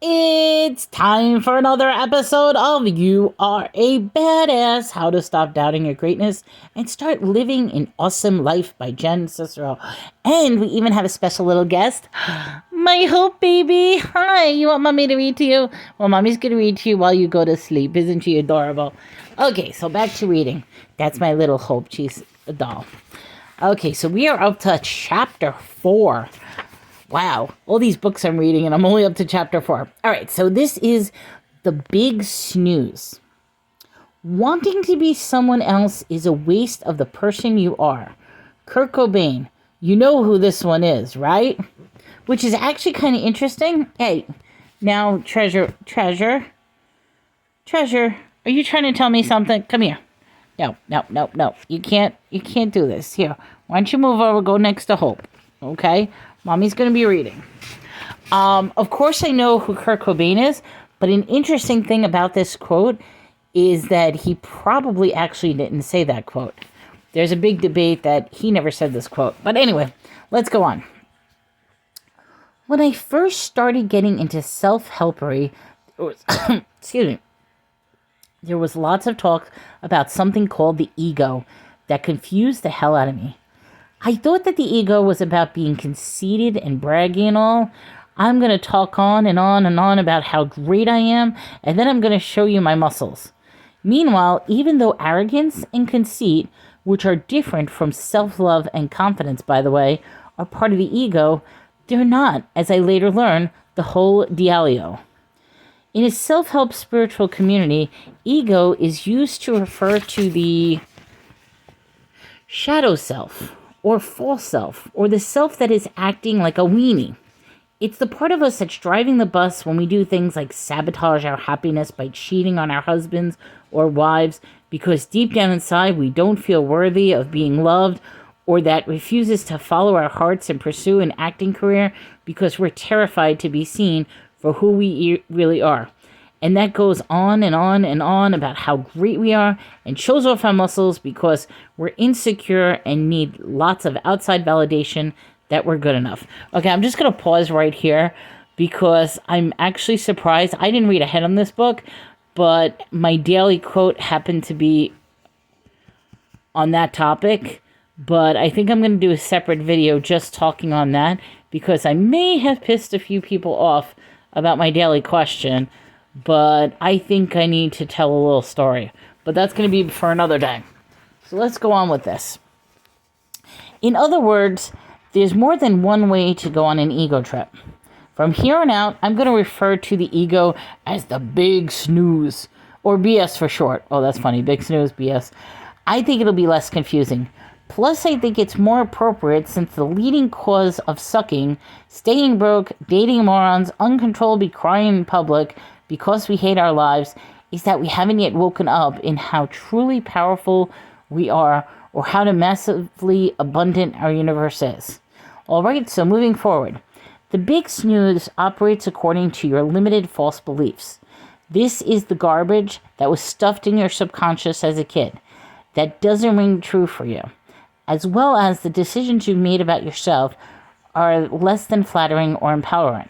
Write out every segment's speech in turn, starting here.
It's time for another episode of You Are a Badass, How to Stop Doubting Your Greatness and Start Living an Awesome Life by Jen Cicero. And we even have a special little guest, my Hope baby. Hi, you want mommy to read to you? Well, mommy's going to read to you while you go to sleep. Isn't she adorable? Okay, so back to reading. That's my little Hope. She's a doll. Okay, so we are up to chapter 4. Wow, all these books I'm reading, and I'm only up to chapter 4. All right, so this is The Big Snooze. Wanting to be someone else is a waste of the person you are. Kurt Cobain. You know who this one is, right? Which is actually kind of interesting. Hey, now, Treasure, are you trying to tell me something? Come here. No. You can't do this. Here, why don't you move over, go next to Hope, okay? Mommy's going to be reading. Of course, I know who Kurt Cobain is, but an interesting thing about this quote is that he probably actually didn't say that quote. There's a big debate that he never said this quote. But anyway, let's go on. When I first started getting into self-helpery, there was lots of talk about something called the ego that confused the hell out of me. I thought that the ego was about being conceited and braggy and all. I'm going to talk on and on and on about how great I am, and then I'm going to show you my muscles. Meanwhile, even though arrogance and conceit, which are different from self-love and confidence, by the way, are part of the ego, they're not, as I later learned, the whole dealio. In a self-help spiritual community, ego is used to refer to the shadow self, or false self, or the self that is acting like a weenie. It's the part of us that's driving the bus when we do things like sabotage our happiness by cheating on our husbands or wives because deep down inside we don't feel worthy of being loved, or that refuses to follow our hearts and pursue an acting career because we're terrified to be seen for who we really are. And that goes on and on and on about how great we are and shows off our muscles because we're insecure and need lots of outside validation that we're good enough. Okay, I'm just going to pause right here because I'm actually surprised. I didn't read ahead on this book, but my daily quote happened to be on that topic. But I think I'm going to do a separate video just talking on that because I may have pissed a few people off about my daily question. But I think I need to tell a little story. But that's going to be for another day. So let's go on with this. In other words, there's more than one way to go on an ego trip. From here on out, I'm going to refer to the ego as the Big Snooze. Or BS for short. Oh, that's funny. Big Snooze, BS. I think it'll be less confusing. Plus, I think it's more appropriate since the leading cause of sucking, staying broke, dating morons, uncontrollably crying in public, because we hate our lives, is that we haven't yet woken up in how truly powerful we are or how massively abundant our universe is. Alright, so moving forward. The Big Snooze operates according to your limited false beliefs. This is the garbage that was stuffed in your subconscious as a kid that doesn't ring true for you, as well as the decisions you've made about yourself are less than flattering or empowering.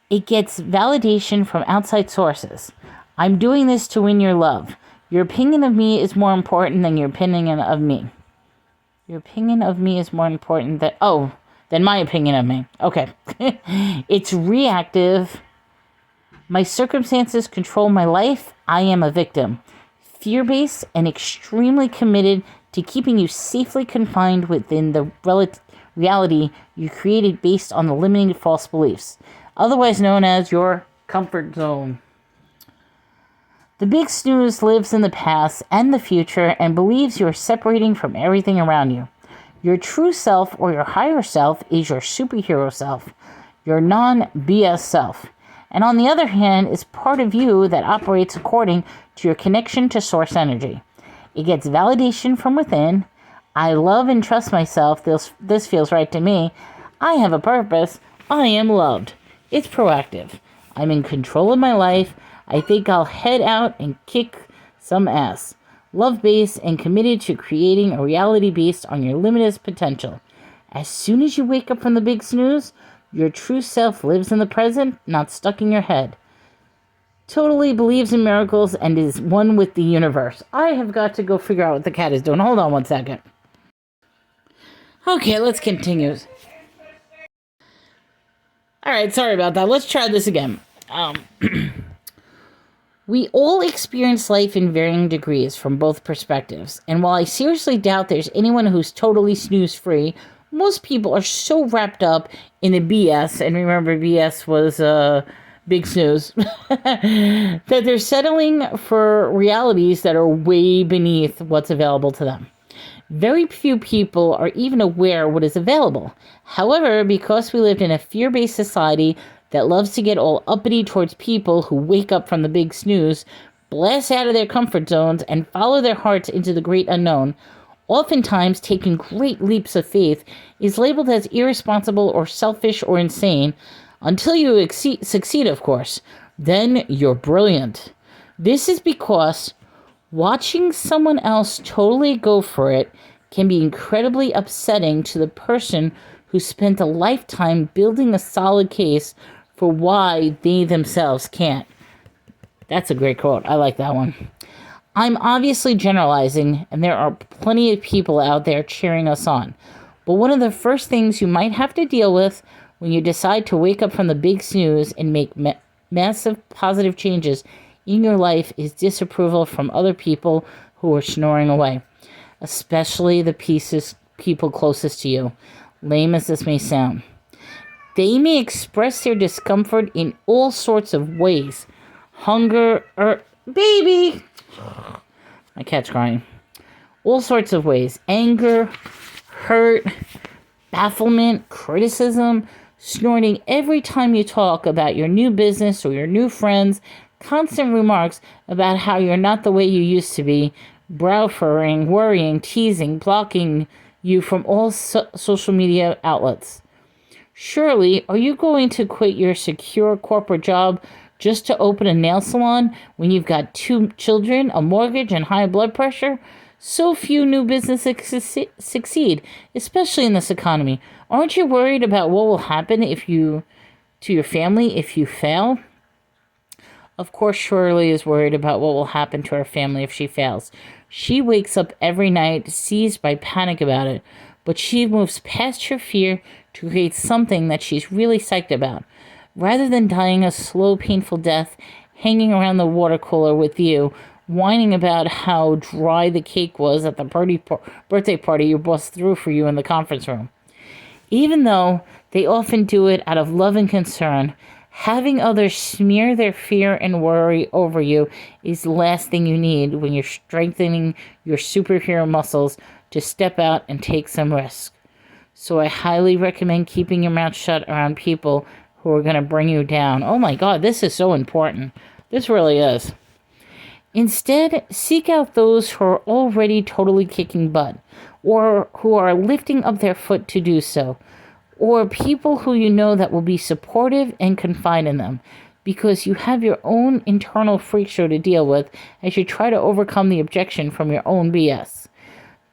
It gets validation from outside sources. I'm doing this to win your love. Your opinion of me is more important than your opinion of me. Your opinion of me is more important than my opinion of me. Okay. It's reactive. My circumstances control my life. I am a victim. Fear-based and extremely committed to keeping you safely confined within the reality you created based on the limiting false beliefs, otherwise known as your comfort zone. The Big Snooze lives in the past and the future and believes you are separating from everything around you. Your true self or your higher self is your superhero self, your non-BS self. And on the other hand is part of you that operates according to your connection to source energy. It gets validation from within. I love and trust myself. This feels right to me. I have a purpose. I am loved. It's proactive. I'm in control of my life. I think I'll head out and kick some ass. Love-based and committed to creating a reality based on your limitless potential. As soon as you wake up from the Big Snooze, Your true self lives in the present, not stuck in your head. Totally believes in miracles and is one with the universe. I have got to go figure out what the cat is doing. Hold on one second. Okay, let's continue. Alright, sorry about that. Let's try this again. We all experience life in varying degrees from both perspectives, and while I seriously doubt there's anyone who's totally snooze-free, most people are so wrapped up in the BS, and remember BS was big snooze, that they're settling for realities that are way beneath what's available to them. Very few people are even aware what is available. However, because we lived in a fear-based society that loves to get all uppity towards people who wake up from the big snooze, blast out of their comfort zones, and follow their hearts into the great unknown, oftentimes taking great leaps of faith is labeled as irresponsible or selfish or insane, until you succeed, of course. Then you're brilliant. This is because watching someone else totally go for it can be incredibly upsetting to the person who spent a lifetime building a solid case for why they themselves can't. That's a great quote. I like that one. I'm obviously generalizing, and there are plenty of people out there cheering us on. But one of the first things you might have to deal with when you decide to wake up from the big snooze and make massive positive changes in your life is disapproval from other people who are snoring away, especially the people closest to you, lame as this may sound. They may express their discomfort in all sorts of ways. Hunger, baby! My cat's crying. All sorts of ways. Anger, hurt, bafflement, criticism, snorting every time you talk about your new business or your new friends, constant remarks about how you're not the way you used to be, brow furrowing, worrying, teasing, blocking you from all social media outlets. Surely, are you going to quit your secure corporate job just to open a nail salon when you've got 2 children, a mortgage, and high blood pressure? So few new businesses succeed, especially in this economy. Aren't you worried about what will happen to your family if you fail? Of course, Shirley is worried about what will happen to her family if she fails. She wakes up every night seized by panic about it, but she moves past her fear to create something that she's really psyched about. Rather than dying a slow, painful death, hanging around the water cooler with you, whining about how dry the cake was at the birthday party your boss threw for you in the conference room. Even though they often do it out of love and concern, having others smear their fear and worry over you is the last thing you need when you're strengthening your superhero muscles to step out and take some risk. So I highly recommend keeping your mouth shut around people who are going to bring you down. Oh my God, this is so important. This really is. Instead, seek out those who are already totally kicking butt, or who are lifting up their foot to do so, or people who you know that will be supportive and confide in them, because you have your own internal freak show to deal with as you try to overcome the objection from your own BS.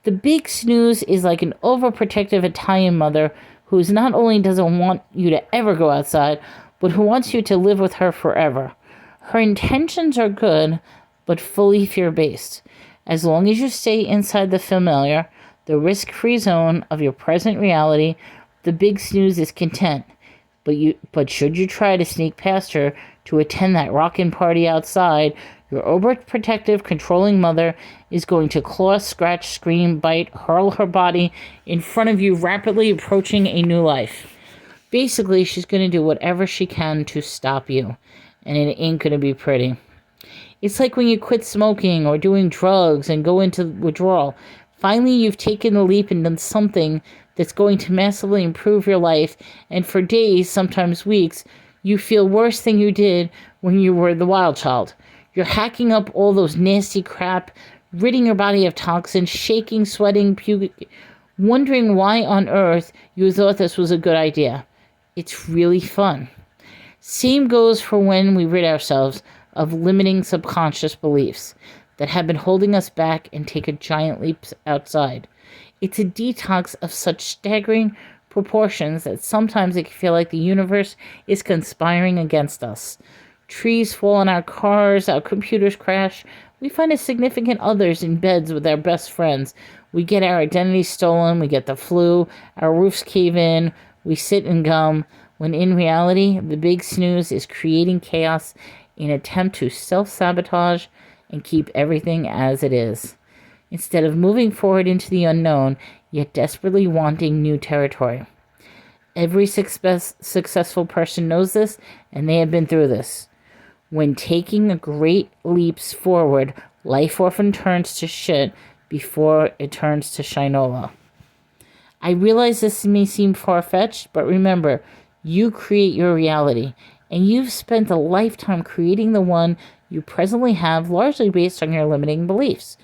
The big snooze is like an overprotective Italian mother who not only doesn't want you to ever go outside, but who wants you to live with her forever. Her intentions are good, but fully fear-based. As long as you stay inside the familiar, the risk-free zone of your present reality, the big snooze is content. But should you try to sneak past her to attend that rockin' party outside, your overprotective, controlling mother is going to claw, scratch, scream, bite, hurl her body in front of you, rapidly approaching a new life. Basically, she's going to do whatever she can to stop you, and it ain't going to be pretty. It's like when you quit smoking or doing drugs and go into withdrawal. Finally, you've taken the leap and done something that's going to massively improve your life, and for days, sometimes weeks, you feel worse than you did when you were the wild child. You're hacking up all those nasty crap, ridding your body of toxins, shaking, sweating, puking, wondering why on earth you thought this was a good idea. It's really fun. Same goes for when we rid ourselves of limiting subconscious beliefs that have been holding us back and take a giant leap outside. It's a detox of such staggering, proportions that sometimes it can feel like the universe is conspiring against us. Trees fall on our cars, our computers crash, we find a significant others in beds with our best friends. We get our identity stolen, we get the flu, our roofs cave in, we sit and gum, when in reality, the big snooze is creating chaos in an attempt to self-sabotage and keep everything as it is, instead of moving forward into the unknown, yet desperately wanting new territory. Every successful person knows this, and they have been through this. When taking a great leaps forward, life often turns to shit before it turns to shinola. I realize this may seem far-fetched, but remember, you create your reality, and you've spent a lifetime creating the one you presently have, largely based on your limiting beliefs.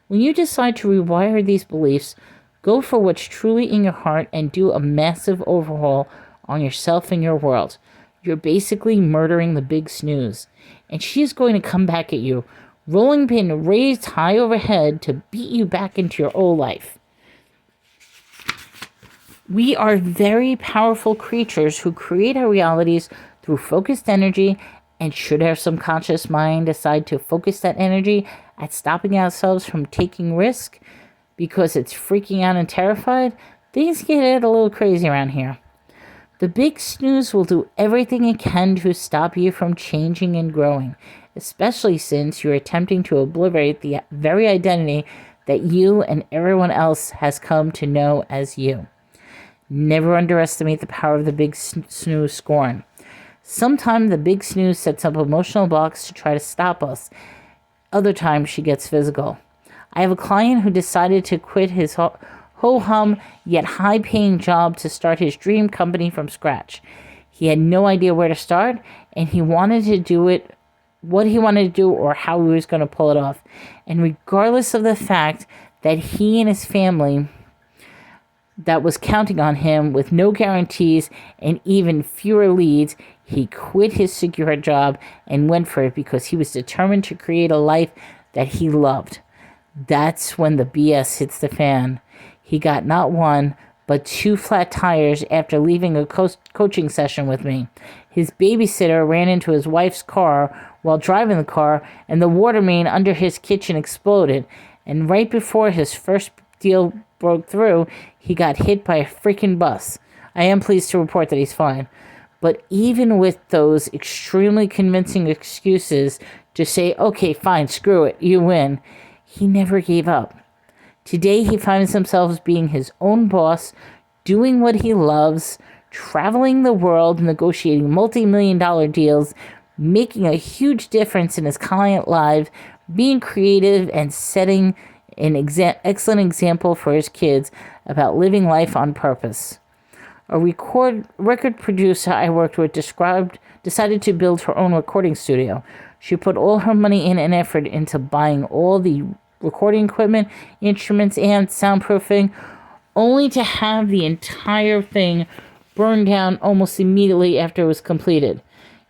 When you decide to rewire these beliefs, go for what's truly in your heart and do a massive overhaul on yourself and your world. You're basically murdering the big snooze, and she's going to come back at you, rolling pin raised high overhead to beat you back into your old life. We are very powerful creatures who create our realities through focused energy, and should our subconscious mind decide to focus that energy at stopping ourselves from taking risk because it's freaking out and terrified, things get a little crazy around here. The big snooze will do everything it can to stop you from changing and growing, especially since you're attempting to obliterate the very identity that you and everyone else has come to know as you. Never underestimate the power of the big snooze scorn. Sometimes the big snooze sets up emotional blocks to try to stop us. Other times she gets physical. I have a client who decided to quit his ho-hum yet high-paying job to start his dream company from scratch. He had no idea where to start, and he wanted to do it, what he wanted to do or how he was going to pull it off. And regardless of the fact that he and his family that was counting on him with no guarantees and even fewer leads, he quit his secure job and went for it because he was determined to create a life that he loved. That's when the BS hits the fan. He got not one, but 2 flat tires after leaving a coaching session with me. His babysitter ran into his wife's car while driving the car, and the water main under his kitchen exploded. And right before his first deal broke through, he got hit by a freaking bus. I am pleased to report that he's fine. But even with those extremely convincing excuses to say, okay, fine, screw it, you win, he never gave up. Today, he finds himself being his own boss, doing what he loves, traveling the world, negotiating multi-million-dollar deals, making a huge difference in his client lives, being creative, and setting an excellent example for his kids about living life on purpose. A record producer I worked with decided to build her own recording studio. She put all her money and effort into buying all the recording equipment, instruments, and soundproofing, only to have the entire thing burn down almost immediately after it was completed.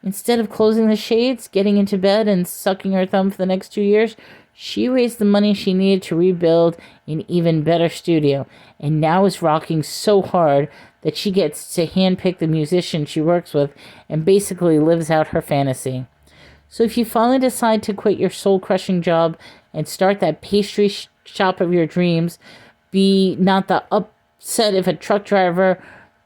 Instead of closing the shades, getting into bed, and sucking her thumb for the next 2 years, she raised the money she needed to rebuild an even better studio, and now is rocking so hard that she gets to handpick the musician she works with and basically lives out her fantasy. So if you finally decide to quit your soul-crushing job and start that pastry shop of your dreams, be not the upset if a truck driver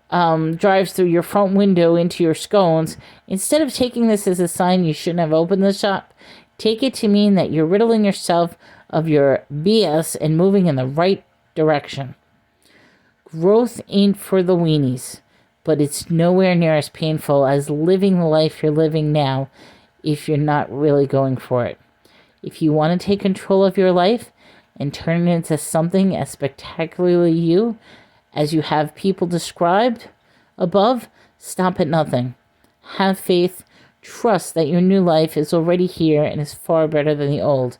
drives through your front window into your scones. Instead of taking this as a sign you shouldn't have opened the shop, take it to mean that you're riddling yourself of your BS and moving in the right direction. Growth ain't for the weenies, but it's nowhere near as painful as living the life you're living now if you're not really going for it. If you want to take control of your life and turn it into something as spectacularly you as you have people described above, stop at nothing. Have faith. Trust that your new life is already here and is far better than the old.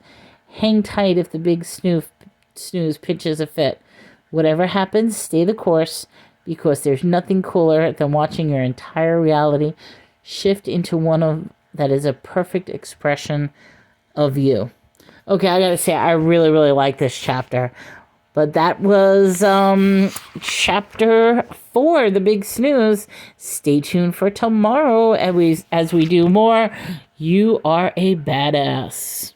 Hang tight if the big snooze pitches a fit. Whatever happens, stay the course, because there's nothing cooler than watching your entire reality shift into one that is a perfect expression of you. Okay, I gotta say, I really, really like this chapter. But that was chapter 4, The Big Snooze. Stay tuned for tomorrow as we do more You Are a Badass.